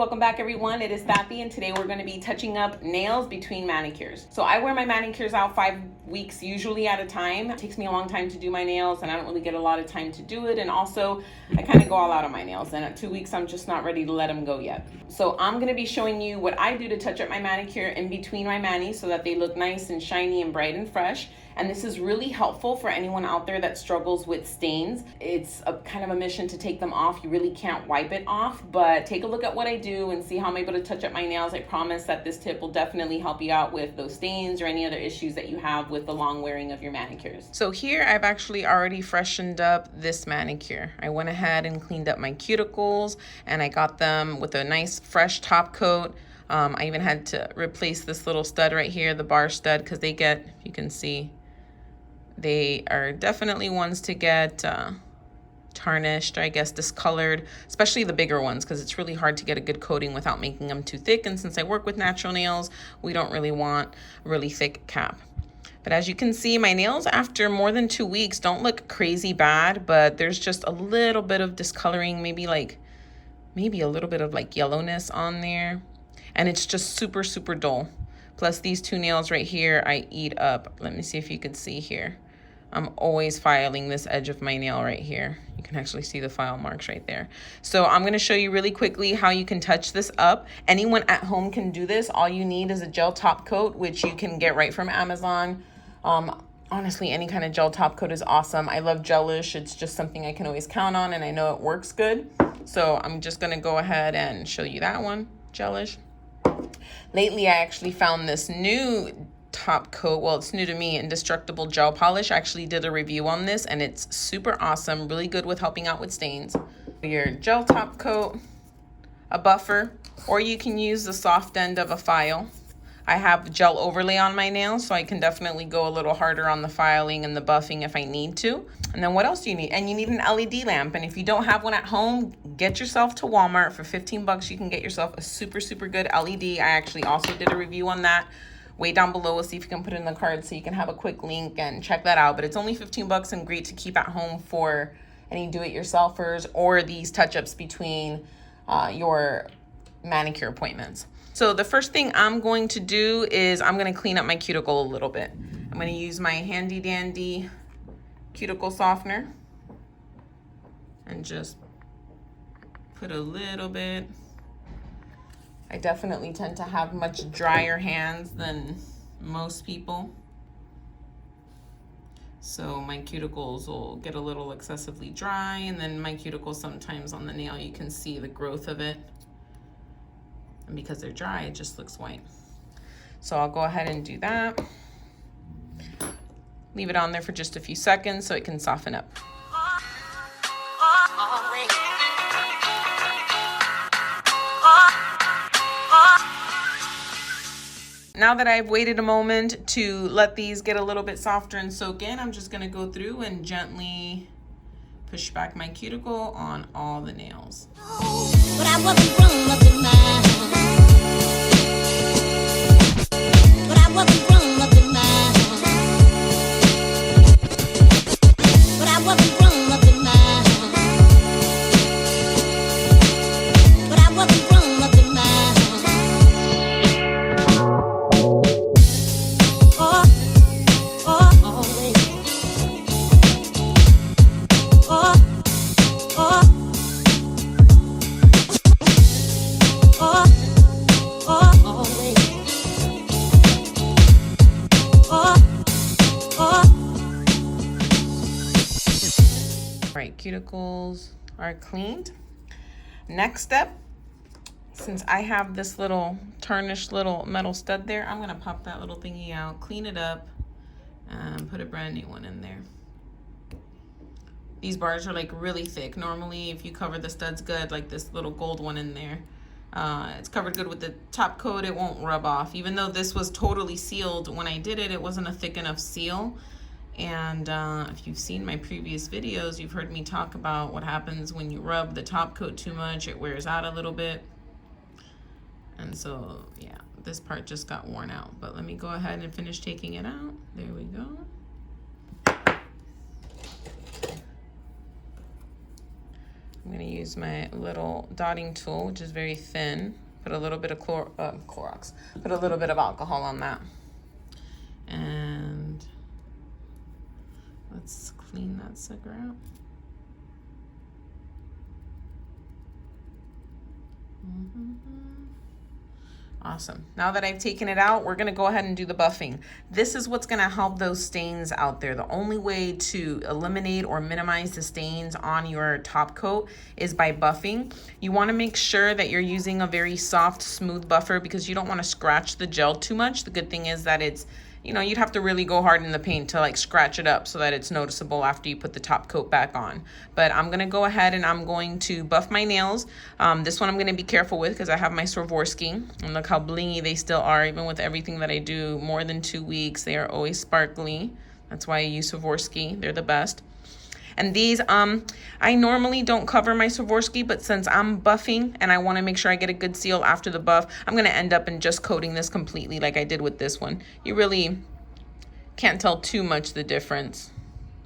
welcome back everyone. It is Thathy and today we're going to be touching up nails between manicures. So I wear my manicures out 5 weeks usually at a time. It takes me a long time to do my nails and I don't really get a lot of time to do it, and also I kind of go all out on my nails, and at 2 weeks I'm just not ready to let them go yet. So I'm going to be showing you what I do to touch up my manicure in between my manis so that they look nice and shiny and bright and fresh. And this is really helpful for anyone out there that struggles with stains. It's a kind of a mission to take them off. You really can't wipe it off, but take a look at what I do and see how I'm able to touch up my nails. I promise that this tip will definitely help you out with those stains or any other issues that you have with the long wearing of your manicures. So here I've actually already freshened up this manicure. I went ahead and cleaned up my cuticles and I got them with a nice fresh top coat. I even had to replace this little stud right here, the bar stud, because they get, you can see, they are definitely ones to get tarnished, or I guess discolored, especially the bigger ones, because it's really hard to get a good coating without making them too thick. And since I work with natural nails, we don't really want a really thick cap. But as you can see, my nails after more than 2 weeks don't look crazy bad, but there's just a little bit of discoloring, maybe a little bit of like yellowness on there. And it's just super, super dull. Plus these two nails right here, I eat up. Let me see if you can see here. I'm always filing this edge of my nail right here. You can actually see the file marks right there. So I'm gonna show you really quickly how you can touch this up. Anyone at home can do this. All you need is a gel top coat, which you can get right from Amazon. Honestly, any kind of gel top coat is awesome. I love Gelish. It's just something I can always count on, and I know it works good. So I'm just gonna go ahead and show you that one, Gelish. Lately, I actually found this new top coat. Well, it's new to me, Indestructible Gel Polish. I actually did a review on this and it's super awesome, really good with helping out with stains. Your gel top coat, a buffer, or you can use the soft end of a file. I have gel overlay on my nails, so I can definitely go a little harder on the filing and the buffing if I need to. And then what else do you need? And you need an LED lamp. And if you don't have one at home, get yourself to Walmart. For 15 bucks, you can get yourself a super, super good LED. I actually also did a review on that way down below. We'll see if you can put it in the card so you can have a quick link and check that out. But it's only 15 bucks and great to keep at home for any do-it-yourselfers or these touch-ups between your manicure appointments. So the first thing I'm going to do is I'm going to clean up my cuticle a little bit. I'm going to use my handy dandy cuticle softener and just put a little bit. I definitely tend to have much drier hands than most people, so my cuticles will get a little excessively dry, and then my cuticles sometimes on the nail you can see the growth of it. And because they're dry, it just looks white. So I'll go ahead and do that. Leave it on there for just a few seconds so it can soften up. Now that I've waited a moment to let these get a little bit softer and soak in, I'm just gonna go through and gently push back my cuticle on all the nails. But I wasn't grown up in my But I wasn't grown up in my But I wasn't grown up in my But I wasn't grown up in my cuticles are cleaned. Next step, since I have this little tarnished little metal stud there, I'm gonna pop that little thingy out, clean it up, and put a brand new one in there. These bars are like really thick. Normally, if you cover the studs good, like this little gold one in there, it's covered good with the top coat, it won't rub off. Even though this was totally sealed when I did it, it wasn't a thick enough seal. And if you've seen my previous videos, you've heard me talk about what happens when you rub the top coat too much. It wears out a little bit. And so, yeah, this part just got worn out. But let me go ahead and finish taking it out. There we go. I'm going to use my little dotting tool, which is very thin. Put a little bit of Clorox. Put a little bit of alcohol on that. And let's clean that sucker out. Awesome. Now that I've taken it out, we're gonna go ahead and do the buffing. This is what's gonna help those stains out there. The only way to eliminate or minimize the stains on your top coat is by buffing. You wanna make sure that you're using a very soft, smooth buffer because you don't wanna scratch the gel too much. The good thing is that it's, you know, you'd have to really go hard in the paint to like scratch it up so that it's noticeable after you put the top coat back on. But I'm gonna go ahead and I'm going to buff my nails. This one I'm gonna be careful with because I have my Swarovski, and look how blingy they still are, even with everything that I do more than 2 weeks. They are always sparkly. That's why I use Swarovski, they're the best. And these, I normally don't cover my Swarovski, but since I'm buffing and I want to make sure I get a good seal after the buff, I'm going to end up in just coating this completely like I did with this one. You really can't tell too much the difference.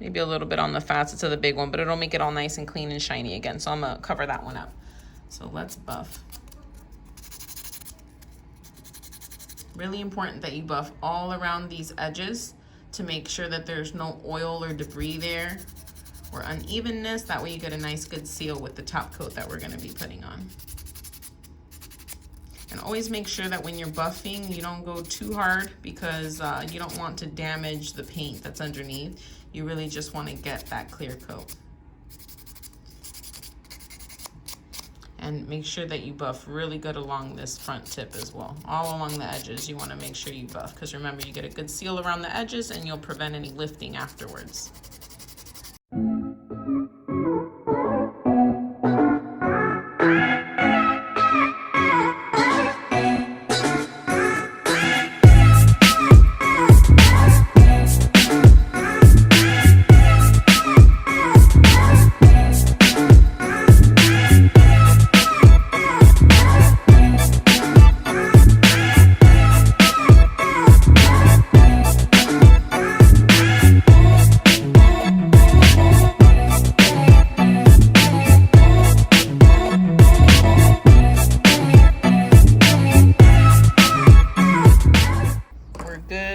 Maybe a little bit on the facets of the big one, but it'll make it all nice and clean and shiny again. So I'm going to cover that one up. So let's buff. Really important that you buff all around these edges to make sure that there's no oil or debris there or unevenness. That way you get a nice good seal with the top coat that we're going to be putting on. And always make sure that when you're buffing, you don't go too hard because you don't want to damage the paint that's underneath. You really just want to get that clear coat. And make sure that you buff really good along this front tip as well. All along the edges, you want to make sure you buff because remember, you get a good seal around the edges and you'll prevent any lifting afterwards.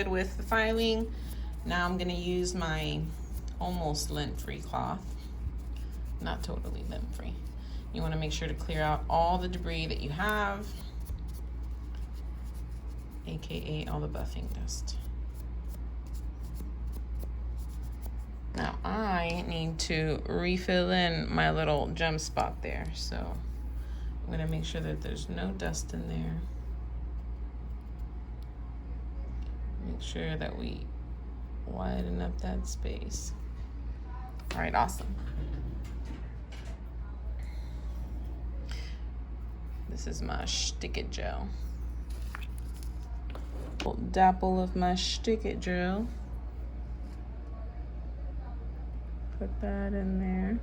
With the filing. Now I'm going to use my almost lint-free cloth, not totally lint-free. You want to make sure to clear out all the debris that you have, aka all the buffing dust. Now I need to refill in my little gem spot there, so I'm going to make sure that there's no dust in there. Make sure that we widen up that space. All right, awesome. This is my Stick It gel. Dapple of my Stick It gel. Put that in there.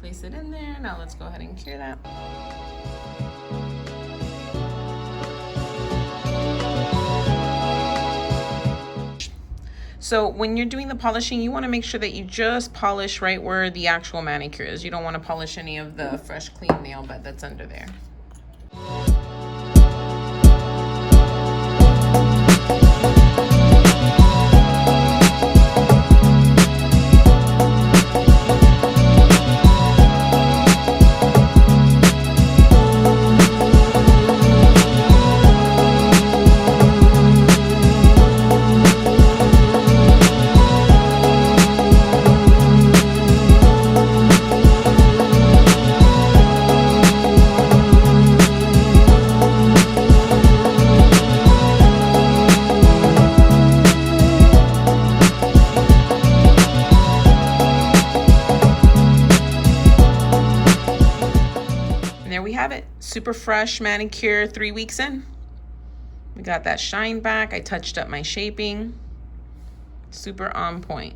Place it in there. Now let's go ahead and cure that. So when you're doing the polishing, you want to make sure that you just polish right where the actual manicure is. You don't want to polish any of the fresh, clean nail bed that's under there. Have it. Super fresh manicure 3 weeks in. We got that shine back. I touched up my shaping. Super on point.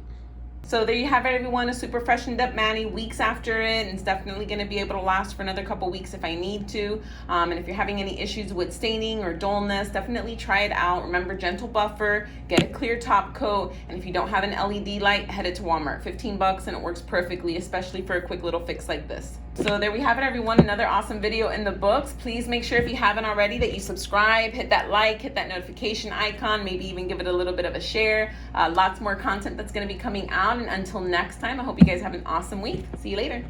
So there you have it, everyone. A super freshened up mani weeks after it, and it's definitely going to be able to last for another couple weeks if I need to. And if you're having any issues with staining or dullness, definitely try it out. Remember, gentle buffer, get a clear top coat, and if you don't have an LED light, head it to Walmart. $15 and it works perfectly, especially for a quick little fix like this. So there we have it, everyone. Another awesome video in the books. Please make sure if you haven't already that you subscribe, hit that like, hit that notification icon, maybe even give it a little bit of a share. Lots more content that's going to be coming out. And until next time, I hope you guys have an awesome week. See you later.